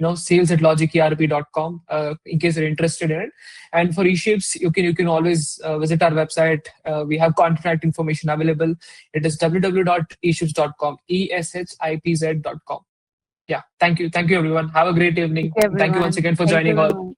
sales@logicerp.com in case you're interested in it. And for eShipz, you can always visit our website. We have contact information available. It is www.eshipz.com, ESHIPZ.com. Yeah, thank you everyone. Have a great evening. Thank you once again for joining all.